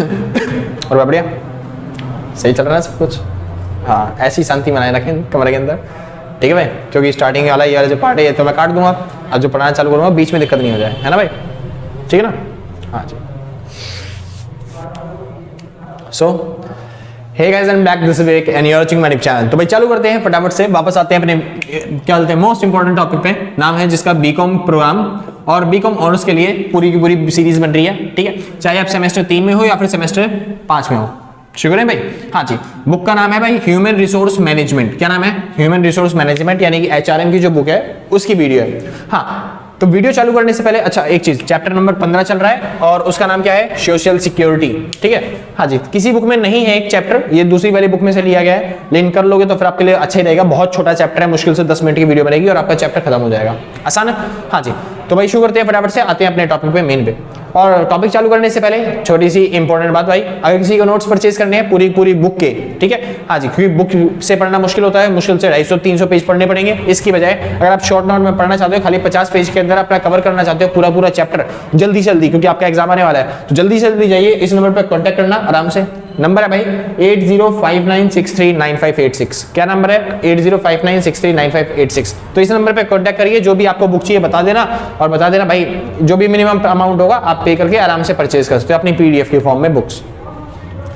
और बढ़िया सही चल रहा है सब कुछ? हाँ, ऐसी शांति बनाए रखें कमरे के अंदर, ठीक है भाई, क्योंकि स्टार्टिंग वाला ये वाला जो पार्ट है तो मैं काट दूंगा, अब जो पढ़ाना चालू करूँगा बीच में दिक्कत नहीं हो जाए, है ना भाई? ठीक है ना? हाँ जी। So hey guys, I am back this weekend you are watching my channel. तो भाई चालू करते हैं फटाफट से, वापस आते हैं अपने क्या बोलते हैं मोस्ट इंपॉर्टेंट टॉपिक पे, नाम है जिसका बीकॉम प्रोग्राम और बीकॉम ऑनर्स के लिए पूरी की पूरी सीरीज बन रही है, ठीक है, चाहे आप सेमेस्टर 3 में हो या फिर सेमेस्टर 5 में हो। शुक्र है भाई। हाँ जी, बुक का नाम है भाई ह्यूमन रिसोर्स मैनेजमेंट। क्या नाम है? ह्यूमन रिसोर्स मैनेजमेंट, यानी कि HRM की जो बुक है उसकी वीडियो है। हाँ, तो वीडियो चालू करने से पहले अच्छा एक चीज, चैप्टर नंबर 15 चल रहा है और उसका नाम क्या है? सोशल सिक्योरिटी, ठीक है। हाँ जी, किसी बुक में नहीं है एक चैप्टर, ये दूसरी वाली बुक में से लिया गया है, लेकिन कर लोगे तो फिर आपके लिए अच्छा ही रहेगा। बहुत छोटा चैप्टर है, मुश्किल से 10 मिनट की वीडियो बनेगी और आपका चैप्टर खत्म हो जाएगा। आसान है? हाँ जी, तो भाई शुरू करते हैं फटाफट से, आते हैं अपने टॉपिक पे, मेन पे। और टॉपिक चालू करने से पहले छोटी सी इंपॉर्टेंट बात भाई, अगर किसी को नोट्स परचेज करने हैं पूरी बुक के, ठीक है, हाँ जी, क्योंकि बुक से पढ़ना मुश्किल होता है, मुश्किल से 250-300 पेज पढ़ने पड़ेंगे। इसकी बजाय अगर आप शॉर्ट नोट में पढ़ना चाहते हो, खाली 50 पेज के अंदर अपना कवर करना चाहते हो पूरा चैप्टर जल्दी क्योंकि आपका एग्जाम आने वाला है, तो जल्दी जाइए, इस नंबर पर कॉन्टैक्ट करना आराम से। नंबर है भाई 8059639586। क्या नंबर है? 8059639586। तो इस नंबर पे कांटेक्ट करिए, जो भी आपको बुक चाहिए बता देना, और बता देना भाई जो भी मिनिमम अमाउंट होगा आप पे करके आराम से परचेज कर सकते हो अपनी PDF के फॉर्म में बुक्स।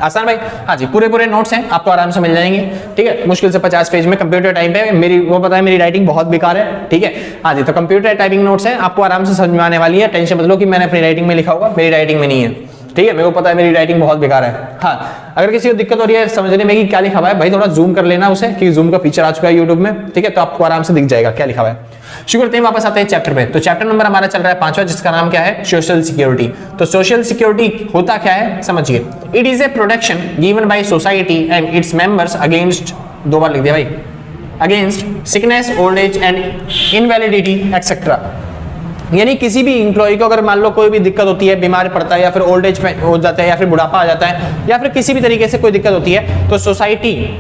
आसान भाई। हाँ जी, पूरे नोट्स हैं, आपको आराम से मिल जाएंगे, ठीक है, मुश्किल से 50 पेज में। कंप्यूटर टाइप है मेरी, वो पता है मेरी राइटिंग बहुत बेकार है, ठीक है। हाँ जी, तो कंप्यूटर टाइपिंग नोट्स हैं, आपको आराम से समझ में आने वाली है। टेंशन मत लो कि मैंने अपनी राइटिंग में लिखा होगा, मेरी राइटिंग में नहीं है, ठीक है, मेरे को पता है मेरी राइटिंग बहुत बेकार है। हाँ, अगर किसी को दिक्कत हो रही है समझने में कि क्या लिखा हुआ है, भाई थोड़ा जूम कर लेना उसे, कि जूम का फीचर आ चुका है यूट्यूब में, ठीक है, तो आपको आराम से दिख जाएगा क्या लिखा हुआ है। शुरू करते हैं, वापस आते हैं चैप्टर पे। तो चैप्टर नंबर हमारा चल रहा है 5वां, जिसका नाम क्या है? Social security. तो सोशल सिक्योरिटी होता क्या है समझिए। It is a protection given by society and its members against, 2 बार लिख दिया भाई, against sickness, old age and invalidity etcetera. यानी किसी भी इंप्लॉय को अगर मान लो कोई भी दिक्कत होती है, बीमार पड़ता है या फिर ओल्ड एज में हो जाता है या फिर बुढ़ापा आ जाता है या फिर किसी भी तरीके से कोई दिक्कत होती है, तो सोसाइटी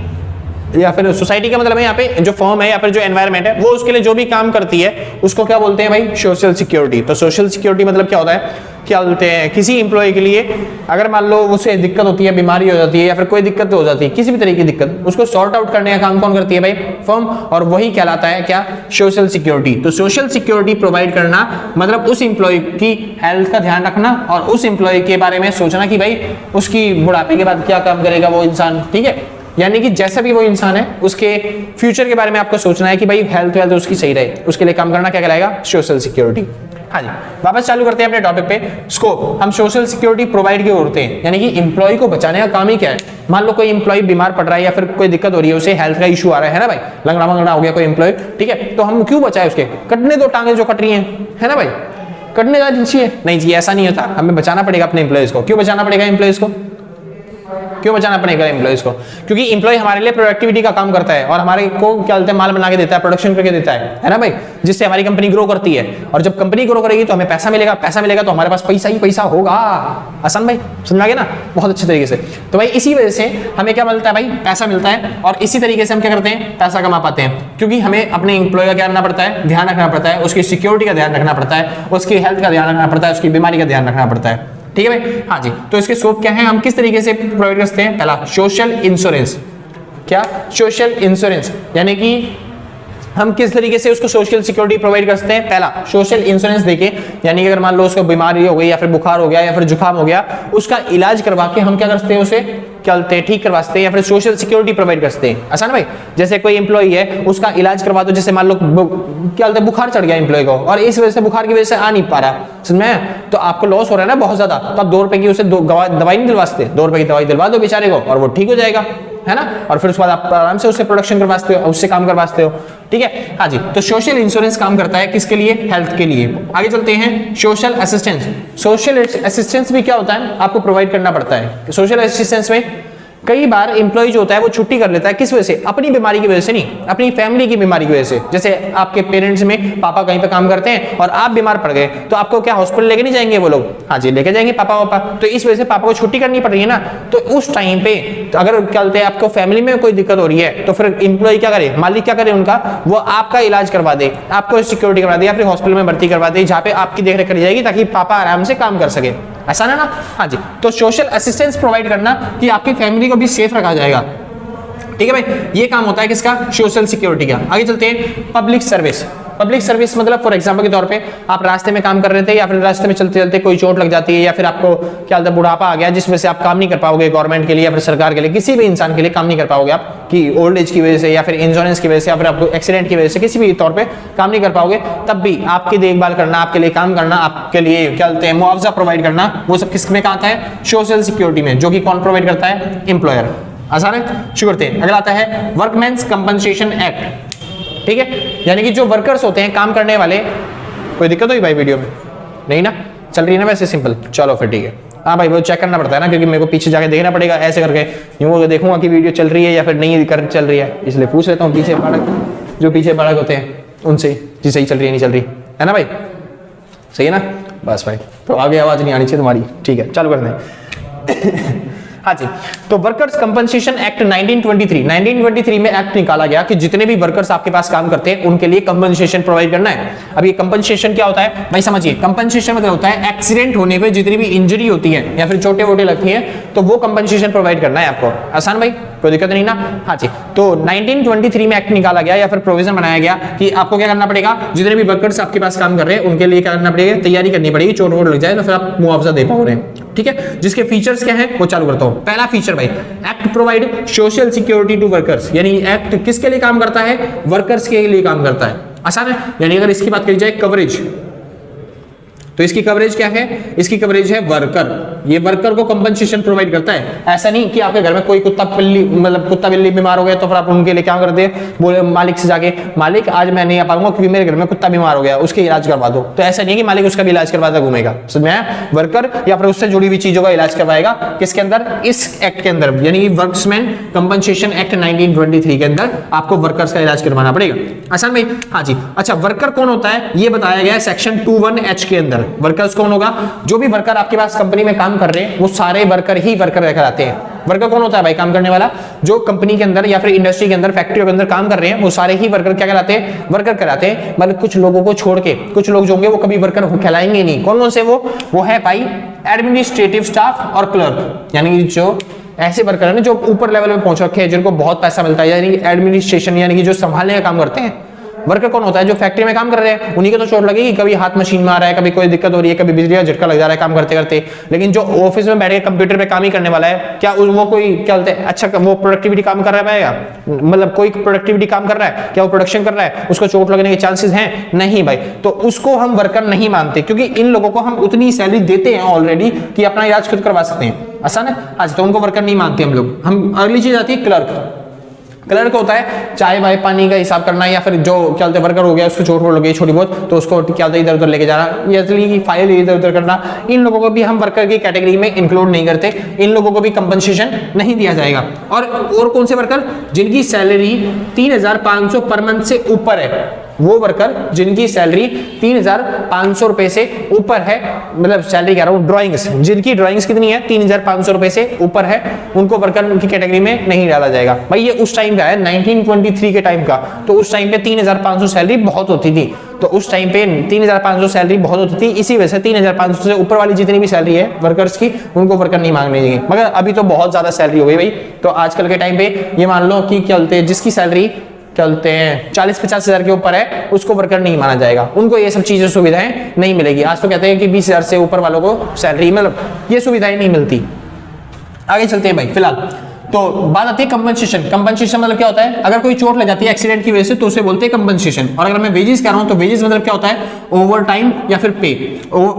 या फिर सोसाइटी का मतलब है यहाँ पे जो फर्म है या फिर जो एनवायरनमेंट है वो उसके लिए जो भी काम करती है उसको क्या बोलते हैं भाई? Social security. तो सोशल सिक्योरिटी मतलब क्या होता है? क्या बोलते हैं, किसी इंप्लॉय के लिए अगर मान लो उसे दिक्कत होती है, बीमारी हो जाती है या फिर कोई दिक्कत हो जाती है, किसी भी तरीके की दिक्कत, उसको सॉर्ट आउट करने का काम कौन करती है भाई? फर्म। और वही कहलाता है क्या? Social security. तो सोशल सिक्योरिटी प्रोवाइड करना मतलब उस इंप्लॉय की हेल्थ का ध्यान रखना और उस इंप्लॉय के बारे में सोचना कि भाई उसकी बुढ़ापे के बाद क्या काम करेगा वो इंसान, ठीक है, यानी कि जैसा भी वो इंसान है उसके फ्यूचर के बारे में आपको सोचना है कि भाई हेल्थ वेल्थ उसकी सही रहे, उसके लिए काम करना क्या कहलाएगा? Social security. हाँ जी, वापस चालू करते हैं अपने टॉपिक पे। स्कोप, हम सोशल सिक्योरिटी प्रोवाइड क्यों करते हैं, यानी कि इंप्लॉय को बचाने का काम ही क्या है। मान लो कोई इंप्लॉय बीमार पड़ रहा है या फिर कोई दिक्कत हो रही है, उसे हेल्थ का इशू आ रहा है ना भाई, लंगड़ा मंगड़ा हो गया कोई इंप्लॉय, ठीक है, तो हम क्यों बचाए उसके? कटने दो टांगे जो कट रही है ना भाई, कटने का चाहिए नहीं जी, ऐसा नहीं होता, हमें बचाना पड़ेगा अपने इंप्लॉयज को। क्यों बचाना पड़ेगा इंप्लॉयज को? क्यों बचाना पड़ेगा एम्प्लॉइज को? क्योंकि एम्प्लॉय हमारे लिए प्रोडक्टिविटी का काम करता है और हमारे को क्या बोलते हैं, माल बना के देता है, प्रोडक्शन करके देता है ना भाई, जिससे हमारी कंपनी ग्रो करती है। और जब कंपनी ग्रो करेगी तो हमें पैसा मिलेगा, पैसा मिलेगा तो हमारे पास पैसा ही पैसा होगा। आसान भाई, समझ गए ना बहुत अच्छे तरीके से। तो भाई इसी वजह से हमें क्या मिलता है भाई? पैसा मिलता है। और इसी तरीके से हम क्या करते हैं? पैसा कमा पाते हैं, क्योंकि हमें अपने एम्प्लॉय का क्या करना पड़ता है? ध्यान रखना पड़ता है, उसकी सिक्योरिटी का ध्यान रखना पड़ता है, उसकी हेल्थ का ध्यान रखना पड़ता है, उसकी बीमारी का ध्यान रखना पड़ता है, ठीक है भाई। हाँ जी, तो इसके स्कोप क्या है, हम किस तरीके से प्रोवाइड करते हैं? पहला सोशल इंश्योरेंस। क्या? सोशल इंश्योरेंस, यानी कि हम किस तरीके से उसको सोशल सिक्योरिटी प्रोवाइड कर सकते हैं? पहला सोशल इंश्योरेंस देके, यानी कि अगर मान लो उसको बीमारी हो गई या फिर बुखार हो गया या फिर जुकाम हो गया, उसका इलाज करवा के हम क्या कर सकते हैं? उसे चलते ठीक करवा सकते हैं या फिर सोशल सिक्योरिटी प्रोवाइड कर सकते हैं। आसान भाई, जैसे कोई इंप्लॉई है उसका इलाज करवा दो, जैसे मान लो क्या बोलते हैं बुखार चढ़ गया इंप्लॉय को और इस वजह से बुखार की वजह से आ नहीं पा रहा, समझ में, तो आपको लॉस हो रहा है ना बहुत ज्यादा, तो आप 2 रुपए की उसे दवाई नहीं दिलवा सकते, 2 रुपए की दवाई दिलवा दो बेचारे को और वो ठीक हो जाएगा, है ना। और फिर उसके बाद आप आराम से उससे प्रोडक्शन करवा सकते हो, उससे काम करवा सकते हो, ठीक है। हाँ जी, तो सोशल इंश्योरेंस काम करता है किसके लिए? हेल्थ के लिए। आगे चलते हैं, सोशल असिस्टेंस। सोशल असिस्टेंस भी क्या होता है? आपको प्रोवाइड करना पड़ता है। सोशल असिस्टेंस में कई बार एम्प्लॉय जो होता है वो छुट्टी कर लेता है, किस वजह से? अपनी बीमारी की वजह से नहीं, अपनी फैमिली की बीमारी की वजह से। जैसे आपके पेरेंट्स में पापा कहीं पे काम करते हैं और आप बीमार पड़ गए, तो आपको क्या हॉस्पिटल लेके नहीं जाएंगे वो लोग? हाँ जी, लेके जाएंगे पापा, तो इस वजह से पापा को छुट्टी करनी पड़ रही है ना, तो उस टाइम पे तो अगर क्या बोलते हैं आपको फैमिली में कोई दिक्कत हो रही है, तो फिर एम्प्लॉय क्या करे, मालिक क्या करे उनका, वो आपका इलाज करवा दे, आपको सिक्योरिटी करवा दे या फिर हॉस्पिटल में भर्ती करवा दे, जहाँ पे आपकी देखरेख करी जाएगी ताकि पापा आराम से काम कर सके। आसान है ना? हाँ जी। तो सोशल असिस्टेंस प्रोवाइड करना कि आपकी फैमिली को भी सेफ रखा जाएगा, ठीक है भाई, ये काम होता है किसका? सोशल सिक्योरिटी का। आगे चलते हैं, पब्लिक सर्विस। पब्लिक सर्विस मतलब फॉर एग्जांपल के तौर पे आप रास्ते में काम कर रहे थे या फिर रास्ते में चलते चलते कोई चोट लग जाती है या फिर आपको क्या होता है बुढ़ापा आ गया जिस वजह से आप काम नहीं कर पाओगे गवर्नमेंट के लिए या फिर सरकार के लिए, किसी भी इंसान के लिए काम नहीं कर पाओगे आप, कि ओल्ड एज की वजह से या फिर इंश्योरेंस की वजह से या फिर आपको एक्सीडेंट की वजह से किसी भी तौर पर काम नहीं कर पाओगे, तब भी आपकी देखभाल करना, आपके लिए काम करना, आपके लिए क्या बोलते हैं मुआवजा प्रोवाइड करना, वो सब किस में आता है? सोशल सिक्योरिटी में, जो कि कौन प्रोवाइड करता है? एम्प्लॉयर। आसान है? शुरू करते हैं। अगला आता है वर्कमैन्स कंपनसेशन एक्ट, ठीक है, यानी कि जो वर्कर्स होते हैं काम करने वाले, कोई दिक्कत हुई भाई वीडियो में? नहीं ना? चल रही है ना वैसे सिंपल? चलो फिर ठीक है। हाँ भाई वो चेक करना पड़ता है ना, क्योंकि मेरे को पीछे जाके देखना पड़ेगा ऐसे करके, यूँ देखूंगा कि वीडियो चल रही है या फिर नहीं कर चल रही है, इसलिए पूछ लेता हूँ पीछे बालक, जो पीछे बालक होते हैं उनसे, जी सही चल रही है नहीं चल रही है ना भाई? सही है ना? बस भाई, तो आगे आवाज नहीं आनी चाहिए तुम्हारी, ठीक है चालू कर दें। हाँ जी, तो वर्कर्स कंपनसेशन एक्ट 1923 में एक्ट निकाला गया कि जितने भी वर्कर्स आपके पास काम करते हैं उनके लिए कंपनसेशन प्रोवाइड करना है। अब ये कंपनसेशन क्या होता है भाई समझिए, कंपनसेशन मतलब होता है एक्सीडेंट होने पे जितनी भी इंजरी होती है या फिर छोटे वोटे लगती है तो वो कंपनसेशन प्रोवाइड करना है आपको। आसान भाई, कोई दिक्कत नहीं ना? हाँ जी, तो 1923 में एक्ट निकाला गया या फिर प्रोविजन बनाया गया कि आपको क्या करना पड़ेगा, जितने भी वर्कर्स आपके पास काम कर रहे हैं उनके लिए क्या करना पड़ेगा, तैयारी करनी पड़ेगी, चोट वोट लग जाए तो फिर आप मुआवजा दे पाओगे, ठीक है। जिसके फीचर्स क्या है वो चालू करता हूं। पहला फीचर भाई, act provide social security to workers, यानी एक्ट किसके लिए काम करता है? वर्कर्स के लिए काम करता है। आसान है? यानी अगर इसकी बात करी जाए कवरेज, तो इसकी कवरेज क्या है? इसकी कवरेज है वर्कर, ये वर्कर को कंपनसेशन प्रोवाइड करता है। ऐसा नहीं कि आपके घर में कोई कुत्ता बिल्ली मतलब कुत्ता बिल्ली बीमार हो गया तो फिर आप उनके लिए क्या करते हैं, बोले मालिक से जाके मालिक आज मैं नहीं आ पाऊंगा क्योंकि मेरे घर में कुत्ता बीमार हो गया, उसके इलाज करवा दो। तो ऐसा नहीं कि मालिक उसका भी इलाज करवाता घूमेगा, समझ में आया? वर्कर या फिर उससे जुड़ी हुई चीजों का इलाज करवाएगा, किसके अंदर? इस एक्ट के अंदर, यानी वर्कमैन कंपनसेशन एक्ट 1923 के अंदर आपको वर्कर्स का इलाज करवाना पड़ेगा। आसान भाई? हाँ जी। अच्छा, वर्कर कौन होता है ये बताया गया है सेक्शन 21H के अंदर। वर्कर्स कौन होगा? जो भी वर्कर आपके पास कंपनी में काम कर रहे हैं वो सारे वर्कर ही वर्कर कहलाते हैं। वर्कर कौन होता है भाई? काम करने वाला। जो कंपनी के अंदर या फिर इंडस्ट्री के अंदर फैक्ट्री के अंदर काम कर रहे हैं वो सारे ही वर्कर क्या कहलाते हैं? वर्कर कहलाते हैं। मतलब कुछ लोगों को छोड़ के कुछ लोग जो होंगे वो कभी वर्कर कहलाएंगे नहीं। कौन कौन से? वो है भाई एडमिनिस्ट्रेटिव स्टाफ और क्लर्क, यानी जो ऐसे वर्कर है ना जो ऊपर लेवल में पहुंच रखे हैं, जिनको बहुत पैसा मिलता है, यानी एडमिनिस्ट्रेशन, यानी कि जो संभालने का काम करते हैं। वर्कर कौन होता है? जो फैक्ट्री में काम कर रहे हैं, उन्हीं को तो चोट लगेगी, कभी हाथ मशीन में आ रहा है, कभी कोई दिक्कत हो रही है, कभी बिजली का झटका लग जा रहा है काम करते करते। लेकिन जो ऑफिस में बैठ के कंप्यूटर पे काम ही करने वाला है, क्या वो कोई क्या बोलते हैं अच्छा वो प्रोडक्टिविटी काम कर रहा है? मतलब कोई प्रोडक्टिविटी काम कर रहा है क्या? वो प्रोडक्शन कर रहा है, उसको चोट लगने के चांसेस हैं? नहीं भाई, तो उसको हम वर्कर नहीं मानते, क्योंकि इन लोगों को हम उतनी सैलरी देते हैं ऑलरेडी कि अपना इलाज खुद करवा सकते हैं। आसान है? आज तो उनको वर्कर नहीं मानते हम लोग। हम अगली चीज आती है क्लर्क। क्लर्क होता है चाय वाय पानी का हिसाब करना, या फिर जो क्या बोलते हैं वर्कर हो गया उसको चोट वोट लग गई छोटी बहुत तो उसको क्या बोलते हैं इधर उधर लेके जाना, या की फाइल इधर उधर करना, इन लोगों को भी हम वर्कर की कैटेगरी में इंक्लूड नहीं करते। इन लोगों को भी कंपनसेशन नहीं दिया जाएगा। और कौन से वर्कर? जिनकी सैलरी 3,500 पर मंथ से ऊपर है, वो वर्कर जिनकी सैलरी 3,500 रुपए से ऊपर है, मतलब सैलरी कह रहा हूं ड्राइंग्स, जिनकी ड्राइंग्स कितनी है 3,500 रुपए से ऊपर है, उनको वर्कर की कैटेगरी में नहीं डाला जाएगा। भाई ये उस टाइम का है 1923 के टाइम का, तो उस टाइम पे 3,500 सैलरी बहुत होती थी, तो उस टाइम पे 3,500 सैलरी बहुत होती थी, इसी वजह से 3,500 से ऊपर वाली जितनी भी सैलरी है वर्कर्स की उनको वर्कर नहीं मांगने देंगे। मगर अभी तो बहुत ज्यादा सैलरी हो गई भाई, तो आजकल के टाइम पे ये मान लो कि क्या बोलते हैं जिसकी सैलरी चलते हैं 40-50 हजार के ऊपर है उसको वर्कर नहीं माना जाएगा, उनको ये सब चीजें सुविधाएं नहीं मिलेगी। आज तो कहते हैं कि 20,000 से ऊपर वालों को सैलरी मतलब ये सुविधाएं नहीं मिलती। आगे चलते हैं भाई। फिलहाल तो बात आती है कंपनसेशन। कंपनसेशन मतलब क्या होता है? अगर कोई चोट लग जाती है एक्सीडेंट की वजह से तो उसे बोलते हैं कंपनसेशन। और अगर मैं वेजेस कह रहा हूं तो वेजेस मतलब क्या होता है? ओवर टाइम या फिर पे।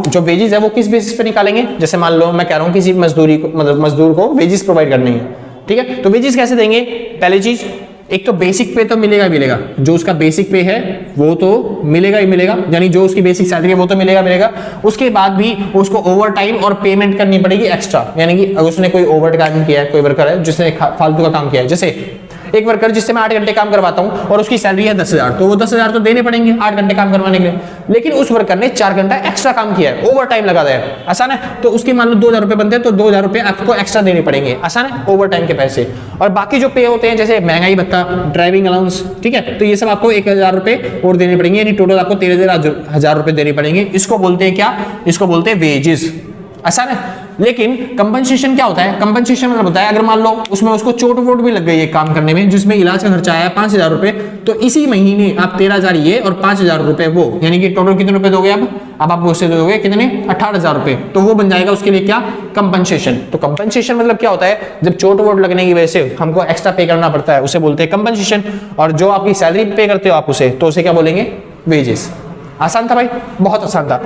जो वेजेस है वो किस बेसिस पे निकालेंगे? जैसे मान लो मैं कह रहा हूं किसी मजदूरी को मतलब मजदूर को वेजेस प्रोवाइड करनी है, ठीक है, तो वेजेस कैसे देंगे? पहली चीज, एक तो बेसिक पे तो मिलेगा ही मिलेगा, जो उसका बेसिक पे है वो तो मिलेगा ही मिलेगा, यानी जो उसकी बेसिक सैलरी है वो तो मिलेगा मिलेगा। उसके बाद भी उसको ओवर टाइम और पेमेंट करनी पड़ेगी एक्स्ट्रा, यानी कि अगर उसने कोई ओवर टाइम किया है, कोई वर्कर है जिसने फालतू का काम किया है, जैसे एक वर्कर जिससे मैं 8 घंटे काम करवाता हूं और उसकी सैलरी है 10,000, तो वो 10,000 तो देने पड़ेंगे 8 घंटे काम करवाने के लिए। लेकिन उस वर्कर ने 4 घंटा एक्स्ट्रा काम किया है, ओवर टाइम लगा दिया है, आसान है, तो उसके मान लो 2,000 रुपए बनते हैं तो 2,000 रुपए आपको एक्स्ट्रा देने पड़ेंगे, आसान है, ओवर टाइम के पैसे। और बाकी जो पे होते हैं जैसे महंगाई भत्ता, ड्राइविंग अलाउंस, ठीक है, तो ये सब आपको 1,000 रुपए और देने पड़ेंगे, यानी टोटल आपको 13,000 रुपए देने पड़ेंगे। इसको बोलते हैं क्या? इसको बोलते हैं वेजेस। आसान है। लेकिन कंपनसेशन क्या होता है? कंपनसेशन मतलब होता है अगर मान लो उसमें उसको चोट वोट भी लग गई है काम करने में, जिसमें इलाज का खर्चा आया 5,000 रुपए, तो इसी महीने आप 13,000 ये और 5,000 रुपए वो, यानी कि टोटल कितने रुपए दोगे? अब आप उससे दोगे कितने? 18,000 रुपए। तो वो बन जाएगा उसके लिए क्या? कंपनसेशन। तो कंपनसेशन मतलब क्या होता है? जब चोट वोट लगने की वजह से हमको एक्स्ट्रा पे करना पड़ता है, उसे बोलते हैं कंपनसेशन। और जो आपकी सैलरी पे करते हो आप उसे, तो उसे क्या बोलेंगे? वेजेस। आसान था भाई, बहुत आसान था।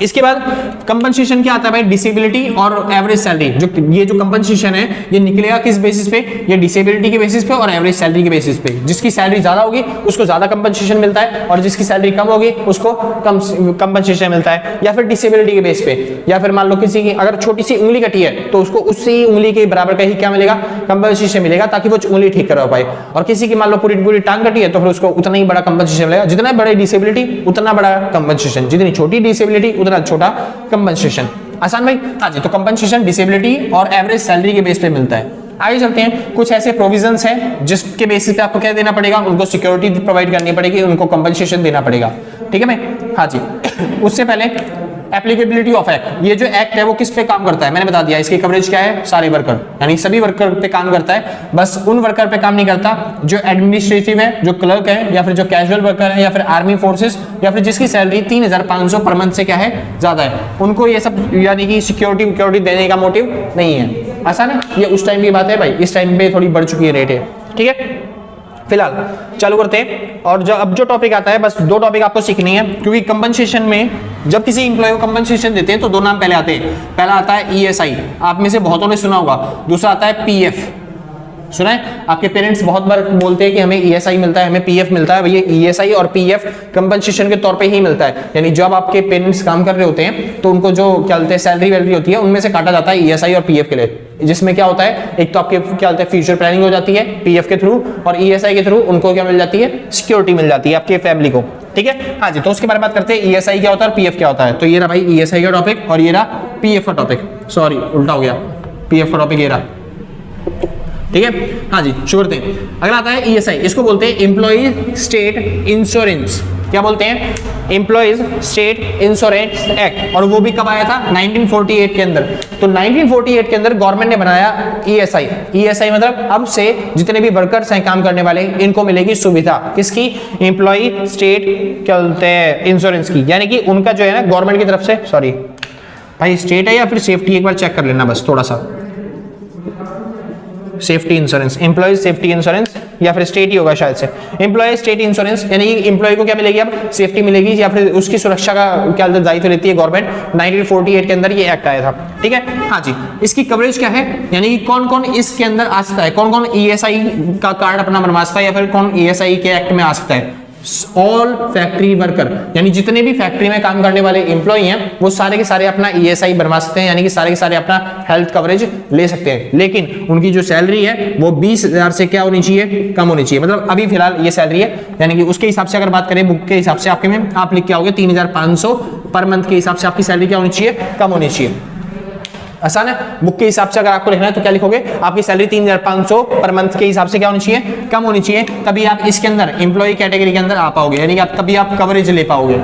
इसके बाद कंपनसेशन क्या आता है भाई? डिसेबिलिटी और एवरेज सैलरी। जो ये जो कंपनसेशन है ये निकलेगा किस बेसिस पे? ये डिसेबिलिटी के बेसिस पे और एवरेज सैलरी के बेसिस पे। जिसकी सैलरी ज्यादा होगी उसको ज्यादा कंपनसेशन मिलता है, और जिसकी सैलरी कम होगी उसको कम कंपनसेशन मिलता है। या फिर डिसेबिलिटी के बेस पे, या फिर मान लो किसी की अगर छोटी सी उंगली कटी है तो उसको उसी उंगली के बराबर का ही क्या मिलेगा? कंपनसेशन मिलेगा, ताकि वो उंगली ठीक करवा पाए। और किसी की मान लो पूरी पूरी टांग कटी है तो फिर उसको उतना ही बड़ा कंपनसेशन मिलेगा। जितना बड़ी डिसेबिलिटी उतना बड़ा कंपनसेशन, जितनी छोटी डिसेबिलिटी उतना छोटा कंपनसेशन। आसान भाई? हाँ जी। तो कंपनसेशन डिसेबिलिटी और एवरेज सैलरी के बेस पे मिलता है। आगे चलते हैं। कुछ ऐसे प्रोविजंस हैं जिसके बेसिस पे आपको क्या देना पड़ेगा? उनको सिक्योरिटी प्रोवाइड करनी पड़ेगी, उनको कंपनसेशन देना पड़ेगा। ठीक है भाई? हाँ जी। उससे पहले एप्लीकेबिलिटी ऑफ एक्ट, ये जो एक्ट है वो किस पे काम करता है मैंने बता दिया। इसकी कवरेज क्या है? सारे वर्कर, यानी सभी वर्कर पे काम करता है। बस उन वर्कर पे काम नहीं करता जो एडमिनिस्ट्रेटिव है, जो क्लर्क है, या फिर जो कैजुअल वर्कर है, या फिर आर्मी फोर्सेस, या फिर जिसकी सैलरी 3,500 पर मंथ से क्या है? ज्यादा है। उनको ये सब यानी कि सिक्योरिटी देने का मोटिव नहीं है। आसान है? ये उस टाइम की बात है भाई, इस टाइम पे थोड़ी बढ़ चुकी है रेट है। ठीक है, फिलहाल चालू करते हैं। और अब जो टॉपिक आता है, बस 2 टॉपिक आपको सीखनी है, क्योंकि कंपनसेशन में जब किसी इंप्लॉय को कंपनसेशन देते हैं तो 2 नाम पहले आते हैं। पहला आता है ईएसआई, आप में से बहुतों ने सुना होगा। दूसरा आता है पीएफ। सुना है? आपके पेरेंट्स बहुत बार बोलते हैं कि हमें ईएसआई मिलता है, हमें पीएफ मिलता है। भैया ईएसआई और पीएफ कंपनसेशन के तौर पे ही मिलता है। यानी जब आपके पेरेंट्स काम कर रहे होते हैं तो उनको जो क्या बोलते हैं सैलरी वैलरी होती है, उनमें से काटा जाता है ईएसआई और पीएफ के लिए। जिसमें क्या होता है, एक तो आपके क्या बोलते हैं फ्यूचर प्लानिंग हो जाती है पीएफ के थ्रू, और ईएसआई के थ्रू उनको क्या मिल जाती है? सिक्योरिटी मिल जाती है आपके फैमिली को। ठीक है, हाँ जी। तो उसके बारे में बात करते हैं, ईएसआई क्या होता है और पीएफ क्या होता है। तो ये रहा भाई ईएसआई का टॉपिक, और ये रहा पीएफ का टॉपिक। सॉरी उल्टा हो गया, पीएफ का टॉपिक ये रहा। ठीक है, हाँ जी, शुरू करते हैं। अगला आता है ईएसआई, इसको बोलते हैं एम्प्लॉय स्टेट इंश्योरेंस। क्या बोलते हैं? Employees state insurance act. और वो भी कब आया था? 1948 के अंदर। तो 1948 के अंदर गवर्नमेंट ने बनाया ईएसआई। ईएसआई मतलब अब से जितने भी वर्कर्स हैं काम करने वाले, इनको मिलेगी सुविधा। किसकी? एम्प्लॉय स्टेट क्या बोलते हैं इंश्योरेंस की। यानी कि उनका जो है ना गवर्नमेंट की तरफ से, सॉरी भाई स्टेट है या फिर सेफ्टी, एक बार चेक कर लेना बस थोड़ा सा। Safety insurance, employ safety insurance, या फिर स्टेट ही होगा शायद से। एम्प्लॉय स्टेट इंश्योरेंस यानी कि एम्प्लॉय को क्या मिलेगी? अब सेफ्टी मिलेगी, या फिर उसकी सुरक्षा का क्या दायित्व लेती है गवर्नमेंट। 1948 के अंदर ये एक्ट आया था। ठीक है, हाँ जी। इसकी कवरेज क्या है, यानी कि कौन कौन इसके अंदर आ सकता है, कौन कौन ईएसआई का कार्ड अपना बनवा सकता है, या फिर कौन ईएसआई के एक्ट में आ सकता है? ऑल फैक्ट्री वर्कर, यानी जितने भी फैक्ट्री में काम करने वाले एम्प्लॉय हैं वो सारे के सारे अपना ईएसआई बनवा सकते हैं, यानी कि सारे के सारे अपना हेल्थ कवरेज ले सकते हैं। लेकिन उनकी जो सैलरी है वो 20,000 से क्या होनी चाहिए? कम होनी चाहिए। मतलब अभी फिलहाल ये सैलरी है, यानी कि उसके हिसाब से अगर बात करें बुक के हिसाब से आपके में आप लिख के आओगे 3,500 पर मंथ के हिसाब से आपकी सैलरी क्या होनी चाहिए? कम होनी चाहिए। आसान है? बुक के हिसाब से अगर आपको लिखना है तो क्या लिखोगे? आपकी सैलरी 3,500 पर मंथ के हिसाब से क्या होनी चाहिए? कम होनी चाहिए। तभी आप इसके अंदर एम्प्लॉय कैटेगरी के अंदर आ पाओगे, यानी कि आप तभी आप कवरेज ले पाओगे।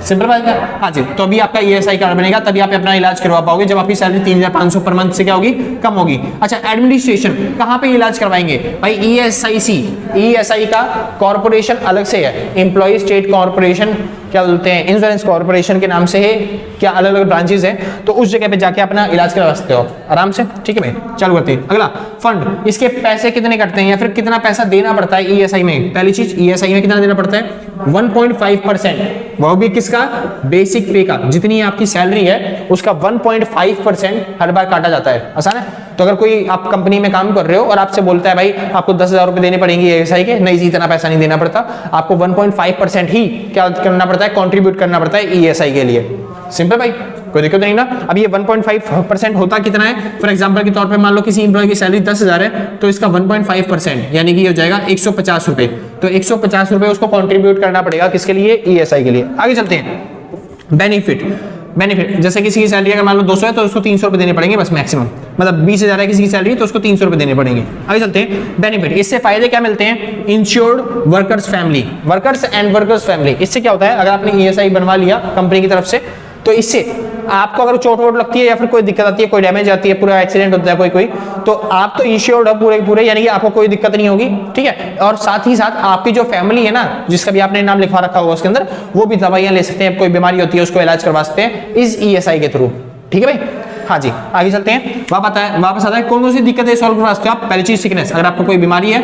सिंपल बात है, हाँ जी। तो अभी आपका ईएसआई कार्ड बनेगा, तभी आप अपना इलाज करवा पाओगे जब आपकी सैलरी 3,500 पर मंथ से क्या होगी? कम होगी। अच्छा, एडमिनिस्ट्रेशन कहाँ पे इलाज करवाएंगे भाई? ईएसआईसी, ईएसआई का कॉर्पोरेशन अलग से है, एम्प्लॉय स्टेट कॉर्पोरेशन क्या बोलते हैं इंश्योरेंस कॉर्पोरेशन के नाम से है। क्या अलग अलग ब्रांचेस हैं, तो उस जगह पे जाके अपना इलाज करवा सकते हो आराम से। ठीक है भाई, चालू करते हैं। अगला फंड, इसके पैसे कितने कटते हैं या फिर कितना पैसा देना पड़ता है ईएसआई में? पहली चीज, ईएसआई में कितना देना पड़ता है? 1.5%, वो भी किसका? बेसिक पे का। जितनी आपकी सैलरी है उसका 1.5% हर बार काटा जाता है। आसान है? तो अगर कोई आप कंपनी में काम कर रहे हो और आपसे बोलता है भाई आपको 10,000 रुपए देने पड़ेंगे ईएसआई के, नहीं जी इतना पैसा नहीं देना पड़ता, आपको 1.5% ही क्या करना पड़ता है? कंट्रीब्यूट करना पड़ता है ईएसआई के लिए। सिंपल भाई, कोई दिक्कत नहीं ना। अब ये 1.5% होता कितना है? फॉर एग्जांपल के तौर पे मान लो किसी एम्प्लॉय की सैलरी 10,000 है, तो इसका 1.5% यानी कि हो जाएगा 150 रुपए। तो 150 रुपए उसको कंट्रीब्यूट करना पड़ेगा किसके लिए? ईएसआई के लिए। आगे चलते हैं। बेनिफिट, जैसे किसी की सैलरी अगर मान लो 200 है तो उसको 300 रुपए देने पड़ेंगे बस मैक्सिमम। मतलब 20,000 है किसी की सैलरी तो उसको 300 रुपए देने पड़ेंगे। आगे चलते हैं। बेनिफिट, इससे फायदे क्या मिलते हैं? Insured workers family, workers and workers family. इससे क्या होता है? अगर आपने ईएसआई बनवा लिया कंपनी की तरफ से तो इससे आपको अगर चोट वोट लगती है या फिर कोई दिक्कत आती है, कोई डैमेज आती है, पूरा एक्सीडेंट होता है कोई तो आप तो इंश्योर्ड हो पूरे पूरे, यानी कि आपको कोई दिक्कत नहीं होगी, ठीक है। और साथ ही साथ आपकी जो फैमिली है ना, जिसका भी आपने नाम लिखवा रखा होगा उसके अंदर, वो भी दवाइयां ले सकते हैं, कोई बीमारी होती है उसको इलाज करवा सकते हैं इस ESI के थ्रू, ठीक है भाई। हाँ जी, आगे चलते हैं। वापस आता है कौन कौन सी दिक्कतें सॉल्व करवा सकते हो आप। पहली चीज सिकनेस, अगर आपको कोई बीमारी है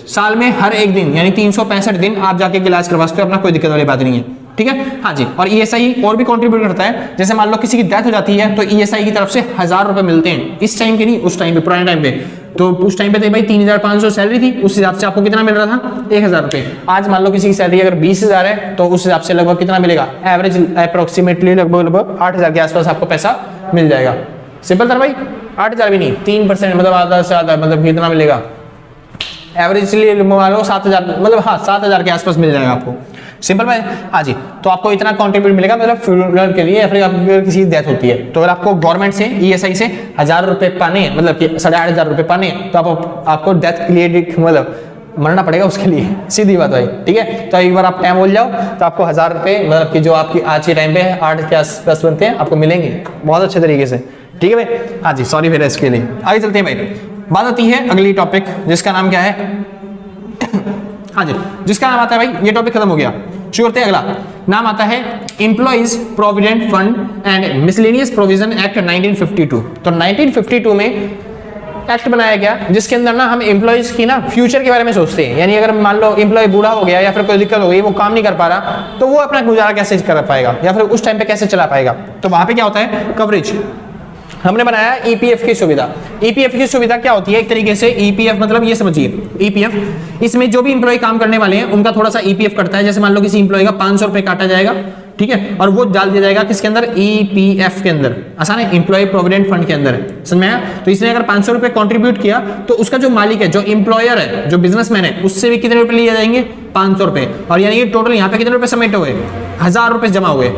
साल में हर एक दिन यानी 365 दिन आप जाके इलाज करवा सकते हो, अपना कोई दिक्कत वाली बात नहीं है, ठीक है। हाँ जी, और ESI और भी कंट्रीब्यूट करता है, जैसे मान लो किसी की डेथ हो जाती है तो ESI की तरफ से 1000 रुपए मिलते हैं, इस टाइम के नहीं, उस टाइम पे पुराने टाइम पे, तो उस टाइम पे तो भाई 3500 सैलरी थी, उस हिसाब से आपको कितना मिल रहा था 1000 रुपए। आज मान लो किसी की सैलरी अगर 20,000 है तो उस हिसाब से लगभग कितना मिलेगा, एवरेज अप्रोक्सीमेटली लगभग 8000 के आसपास आपको पैसा मिल जाएगा। सिंपल था भाई, 8000 भी नहीं, 3% मतलब आधा से आधा, मतलब कितना मिलेगा एवरेजली मान लो 7000, मतलब हाँ 7000 के आसपास मिल जाएगा आपको। सिंपल भाई, हाँ जी, तो आपको इतना कॉन्ट्रीब्यूट मिलेगा मतलब फ्यूनरल के लिए या फिर अगर किसी की डेथ होती है तो अगर आपको गवर्नमेंट से ESI से 1000 रुपए पाने, मतलब कि 8,500 रुपए पाने, तो आपको डेथ के लिए मतलब मरना पड़ेगा उसके लिए, सीधी बात भाई, ठीक है। तो एक बार आप टाइम बोल जाओ तो आपको 1000 रुपए, मतलब कि जो आपकी आज के टाइम पे 8 के आसपास बनते हैं, आपको मिलेंगे बहुत अच्छे तरीके से, ठीक है भाई। हाँ जी, सॉरी फिर इसके लिए। आगे चलते हैं भाई, बात आती है अगली टॉपिक जिसका नाम क्या है हाँ जी, जिसका नाम आता है भाई, ये टॉपिक खत्म हो गया, शुरू करते हैं अगला। नाम आता है employees provident fund and miscellaneous provision act 1952। तो 1952 में एक्ट बनाया गया जिसके अंदर ना हम एम्प्लॉइज की ना फ्यूचर के बारे में सोचते हैं, यानी अगर मान लो एम्प्लॉय बूढ़ा हो गया या फिर कोई दिक्कत हो गई, वो काम नहीं कर पा रहा, तो वो अपना गुजारा कैसे कर पाएगा या फिर उस टाइम पे कैसे चला पाएगा। तो वहां पे क्या होता है, कवरेज हमने बनाया EPF की सुविधा। EPF की सुविधा क्या होती है, एक तरीके से EPF मतलब ये समझिए, EPF इसमें जो भी इंप्लॉय काम करने वाले हैं उनका थोड़ा सा EPF करता है। जैसे मान लो किसी इंप्लॉय का 500 रुपए काटा जाएगा, ठीक है, और वो डाल दिया जाएगा किसके अंदर, EPF के अंदर, आसान है, एम्प्लॉय प्रोविडेंट फंड के अंदर, समझ में आया। तो इसने अगर 500 रुपए कॉन्ट्रीब्यूट किया तो उसका जो मालिक है, जो इंप्लॉयर है, जो बिजनेसमैन है, उससे भी कितने रुपए लिए जाएंगे, 500 रुपए, और यानी कि टोटल यहाँ पे कितने रुपए सबमिट हुए, 1000 रुपए जमा हुए,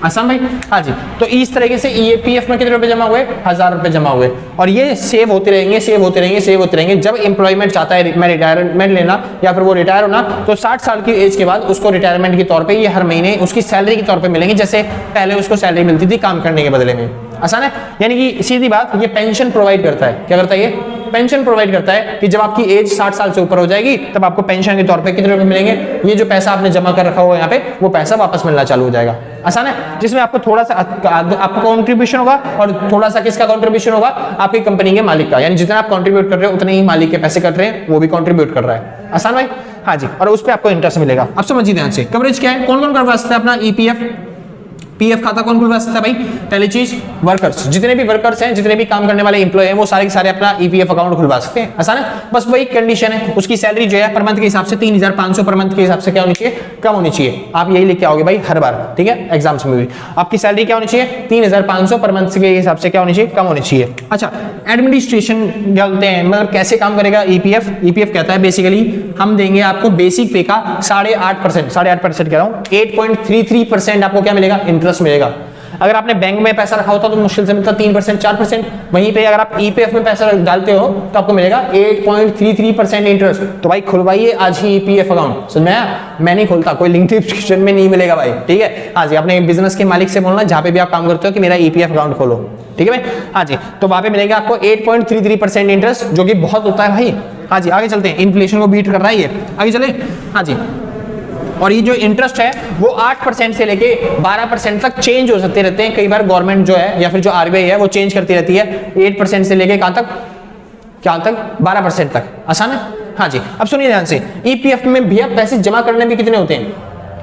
आसान भाई। हाँ जी, तो इस तरीके से EPF में कितने रुपए जमा हुए, 1000 रुपए जमा हुए, और ये सेव होते रहेंगे, सेव होते रहेंगे, सेव होते रहेंगे। जब एम्प्लॉयमेंट चाहता है मैं रिटायरमेंट लेना या फिर वो रिटायर होना, तो 60 साल की एज के बाद उसको रिटायरमेंट के तौर पे ये हर महीने उसकी सैलरी के तौर पे मिलेंगे, जैसे पहले उसको सैलरी मिलती थी काम करने के बदले में, आसान है। यानी कि सीधी बात, ये पेंशन प्रोवाइड करता है। क्या करता है ये, पेंशन प्रोवाइड करता है कि जब आपकी एज 60 साल से ऊपर हो जाएगी तब आपको पेंशन के तौर पे कितने रुपए मिलेंगे, ये जो पैसा आपने जमा कर रखा होगा यहाँ पे, वो पैसा वापस मिलना चालू हो जाएगा, आसान है। जिसमें आपको थोड़ा सा आपका कंट्रीब्यूशन होगा और थोड़ा सा किसका कंट्रीब्यूशन होगा, आपकी कंपनी के मालिक का, यानी जितना आप कंट्रीब्यूट कर रहे हो उतने ही मालिक के पैसे कट रहे हैं, वो भी कंट्रीब्यूट कर रहा है, आसान भाई। हाँ जी, और उस पर आपको इंटरेस्ट मिलेगा। अब समझिए ध्यान से, कवरेज क्या है, कौन कौन करवा सकता है अपना EPF PF खाता, कौन खुलवा सकता है भाई, पहली चीज वर्कर्स, जितने भी वर्कर्स हैं, जितने भी काम करने वाले एम्प्लॉय हैं, वो सारे के सारे अपना EPF अकाउंट खुलवा सकते हैं, आसान है। बस वही कंडीशन है, उसकी सैलरी जो है पर मंथ के हिसाब से 3500 पर मंथ के हिसाब से क्या होनी चाहिए, कम होनी चाहिए। आप यही लिख के आओगे भाई हर बार, ठीक है, एग्जाम्स में भी आपकी सैलरी क्या होनी चाहिए, 3500 पर मंथ के हिसाब से क्या होनी चाहिए, कम होनी चाहिए। अच्छा, एडमिनिस्ट्रेशन क्या बोलते हैं, मतलब कैसे काम करेगा EPF कहता है बेसिकली हम देंगे आपको बेसिक पे का 8.5% कह रहा हूँ, 8.33% आपको क्या मिलेगा, इंटरेस्ट मिलेगा। अगर आपने बैंक में पैसा रखा होता तो मुश्किल से मिलता 3% 4%, वहीं पे अगर आप EPF में पैसा डालते हो तो आपको मिलेगा 8.33% इंटरेस्ट। तो भाई खुलवाइए आज ही EPF अकाउंट, समझ में आया। मैं नहीं खोलता, कोई लिंक डिस्क्रिप्शन में नहीं मिलेगा भाई, ठीक है। हाँ जी, अपने बिजनेस के मालिक से बोलना जहां पे भी आप काम करते हो कि मेरा EPF अकाउंट खोलो, ठीक है भाई। हाँ जी, तो वहां पे मिलेगा आपको 8.33% इंटरेस्ट, जो कि बहुत होता है भाई। हाँ जी, आगे चलते हैं, इन्फ्लेशन को बीट कर रहा है ये, आगे चले। हाँ जी, और ये जो इंटरेस्ट है वो 8% से लेके 12% तक चेंज हो सकते रहते हैं। कई बार गवर्नमेंट जो है या फिर जो RBI है वो चेंज करती रहती है, 8% से लेके कहां तक 12% तक, आसान है। हाँ जी, अब सुनिए ध्यान से, EPF में भैया पैसे जमा करने भी कितने होते हैं,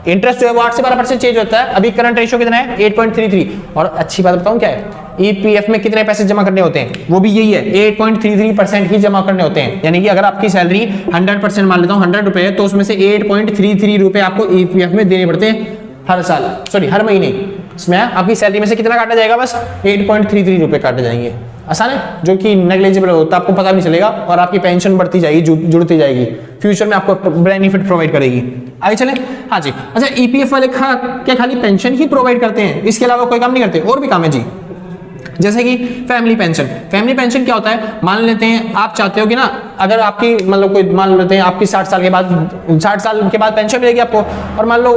इंटरेस्ट जो है वो 8 से 12% चेंज होता है। अभी करंट रेशियो कितना है, 8.33। और अच्छी बात बताऊं क्या है, EPF में कितने पैसे जमा करने होते हैं, वो भी यही है, 8.33% ही जमा करने होते हैं। यानी कि अगर आपकी सैलरी 100% मान लेता हूं 100 रुपए है, तो उसमें से 8.33 रुपए आपको EPF में देने पड़ते हैं हर साल, सॉरी हर महीने। इसमें आपकी सैलरी में से कितना काटा जाएगा, बस 8.33 रुपए काटे जाएंगे, आसान है, जो कि नेग्लिजिबल होता है, आपको पता नहीं चलेगा, और आपकी पेंशन बढ़ती जाएगी, जुड़ती जाएगी, फ्यूचर में आपको बेनिफिट प्रोवाइड करेगी। आगे चले। हाँ जी, अच्छा, EPF वाले क्या खाली पेंशन ही प्रोवाइड करते हैं, इसके अलावा कोई काम नहीं करते, और भी काम है जी। जैसे कि फैमिली पेंशन। फैमिली पेंशन क्या होता है, मान लेते हैं आप चाहते हो कि ना अगर आपकी मतलब कोई मान लेते हैं आपकी 60 साल के बाद पेंशन मिलेगी आपको, और मान लो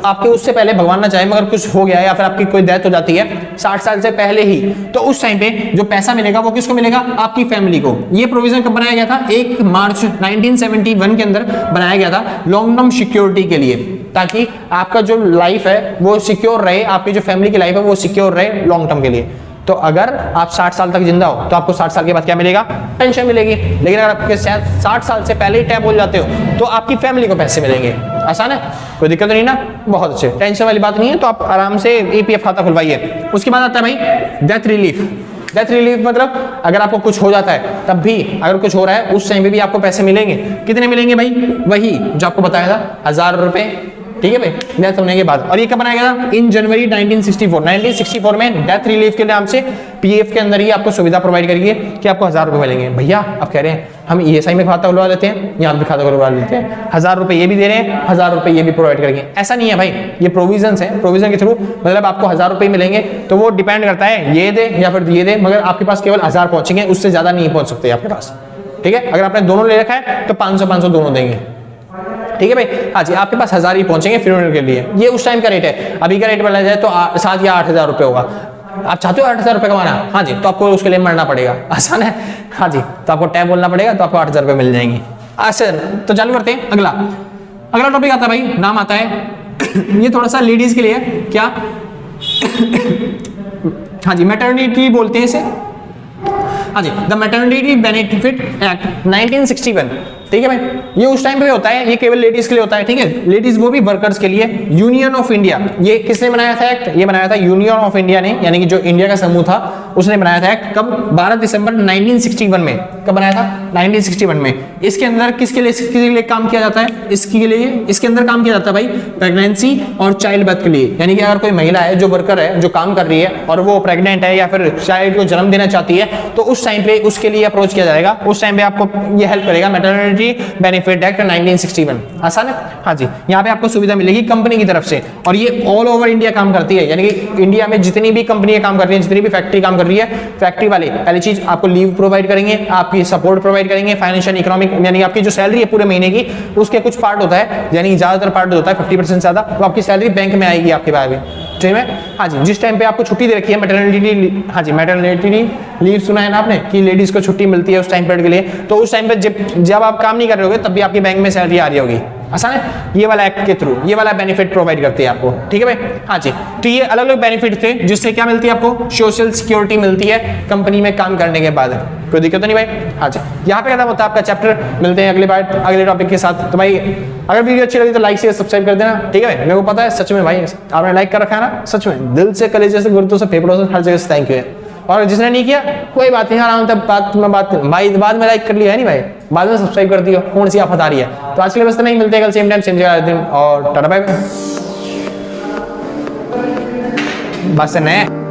आपके उससे पहले भगवान ना चाहे मगर कुछ हो गया या फिर आपकी कोई डेथ हो जाती है 60 साल से पहले ही, तो उस टाइम पे जो पैसा मिलेगा वो किसको मिलेगा, आपकी फैमिली को। ये प्रोविजन कब बनाया गया था, 1 मार्च 1971 के अंदर बनाया गया था लॉन्ग टर्म सिक्योरिटी के लिए, ताकि आपका जो लाइफ है वो सिक्योर रहे, आपकी जो फैमिली की लाइफ है वो सिक्योर रहे लॉन्ग टर्म के लिए। तो अगर आप 60 साल तक जिंदा हो तो आपको 60 साल के बाद क्या मिलेगा, पेंशन मिलेगी। लेकिन अगर आपके 60 साल से पहले ही टैप हो जाते हो तो आपकी फैमिली को पैसे मिलेंगे। आसान है, कोई दिक्कत नहीं ना, बहुत अच्छे, टेंशन वाली बात नहीं है। तो आप आराम से ईपीएफ खाता खुलवाइए। उसके बाद आता है भाई डेथ रिलीफ। डेथ रिलीफ मतलब अगर आपको कुछ हो जाता है तब भी अगर कुछ हो रहा है उस टाइम पे भी आपको पैसे मिलेंगे। कितने मिलेंगे भाई, वही जो आपको बताया था 1000 रुपए, ठीक है भाई, डेथ होने के बाद। और ये कब बनाया गया था, इन जनवरी 1964 में डेथ रिलीफ के नाम से पीएफ के अंदर ही आपको सुविधा प्रोवाइड करिए कि आपको 1000 रुपए मिलेंगे। भैया आप कह रहे हैं हम ईएसआई में खाता खुलवा लेते हैं, यहाँ भी खाता खुलवा लेते हैं, 1000 रुपए ये भी दे रहे हैं, 1000 रुपए ये भी प्रोवाइड करेंगे। ऐसा नहीं है भाई, ये प्रोविजन है, प्रोविजन के थ्रू मतलब आपको 1000 रुपए मिलेंगे। तो वो डिपेंड करता है ये दे या फिर ये दे, मगर आपके पास केवल 1000 पहुंचेंगे, उससे ज्यादा नहीं पहुंच सकते आपके पास, ठीक है। अगर आपने दोनों ले रखा है तो 500 दोनों देंगे, ठीक है भाई। हाँ जी, आपके पास 1000 ही पहुंचेंगे फ्यूनरल के लिए। ये उस टाइम का रेट है, अभी का रेट बोला जाए तो 7 या 8000 रुपए होगा। आप चाहते हो 8000 रुपए कमाना, हाँ जी, तो आपको उसके लिए मरना पड़ेगा, आसान है। हाँ जी, तो आपको टैब बोलना पड़ेगा तो आपको 8000 रुपए मिल जाएंगे। अच्छा, तो चालू करते हैं। अगला टॉपिक आता है भाई, नाम आता है ये थोड़ा सा लेडीज के लिए क्या हाँ जी, मैटरनिटी बोलते हैं इसे। हाँ जी, द मैटरनिटी बेनिफिट एक्ट 1961, ठीक है भाई। ये उस टाइम पे होता है, ये केवल लेडीज के लिए होता है, ठीक है। लेडीज वो भी वर्कर्स के लिए। यूनियन ऑफ इंडिया, ये किसने बनाया था एक्ट, ये बनाया था यूनियन ऑफ इंडिया ने, यानी कि जो इंडिया का समूह था उसने बनाया था एक्ट। कब, 12 दिसंबर 1961 में। कब बनाया था, 1961 में। इसके अंदर किसके लिए काम किया जाता है, इसके अंदर काम किया जाता है भाई प्रेगनेंसी और चाइल्ड बर्थ के लिए। यानी कि अगर कोई महिला है जो वर्कर है, जो काम कर रही है और वो प्रेग्नेंट है या फिर चाइल्ड को जन्म देना चाहती है, तो उस टाइम पे उसके लिए अप्रोच किया जाएगा। उस टाइम पे आपको ये हेल्प करेगा मैटरनिटी बेनिफिट एक्ट 1961। आसान है। हाँ जी, यहाँ पे आपको सुविधा मिलेगी कंपनी की तरफ से, और ये ऑल ओवर इंडिया काम करती है। यानी कि इंडिया में जितनी भी कंपनियां काम कर रही है, जितनी भी फैक्ट्री काम कर रही है, फैक्ट्री वाले पहली चीज आपको लीव प्रोवाइड करेंगे, आपकी सपोर्ट प्रोवाइड करेंगे, फाइनेंशियल इकोनॉमिक, यानी आपकी जो सैलरी है पूरे महीने की उसके कुछ पार्ट होता है, यानी ज्यादातर पार्ट होता है 50% ज्यादा, तो आपकी सैलरी बैंक में आएगी आपके पास में, ठीक है। हाँ जी, जिस टाइम पे आपको छुट्टी दे रखी है मैटरनिटी, हाँ जी मैटरनिटी लीव सुना है ना आपने कि लेडीज को छुट्टी मिलती है उस टाइम पीरियड के लिए, तो उस टाइम पे जब आप काम नहीं कर रहे होगे तब भी आपके बैंक में सैलरी आ रही होगी। आसान है, ये वाला एक्ट के थ्रू ये वाला बेनिफिट प्रोवाइड करते हैं आपको, ठीक है भाई। हाँ जी, तो ये अलग अलग बेनिफिट थे जिससे क्या मिलती है आपको, सोशल सिक्योरिटी मिलती है कंपनी में काम करने के बाद। कोई दिक्कत तो नहीं भाई। हाँ जी, यहाँ पे खत्म होता है आपका चैप्टर। मिलते हैं अगली बार अगले टॉपिक के साथ। तो भाई अगर वीडियो अच्छी लगी तो लाइक शेयर सब्सक्राइब कर देना, ठीक है भाई। मेरे को पता है सच में भाई आपने लाइक कर रखा है ना, सच में दिल से, कलेजे से, गुर्दों से, फेफड़ों से, हर जगह से थैंक यू है। और जिसने नहीं किया कोई बात नहीं, आराम से बात भाई बाद में लाइक कर लिया है नहीं भाई, बाद में सब्सक्राइब कर दियो, कौन सी आफत आ रही है। तो आज के लिए बस नहीं, मिलते हैं कल सेम टाइम सेम जगह, और टाटा बाय बाय। बस नहीं।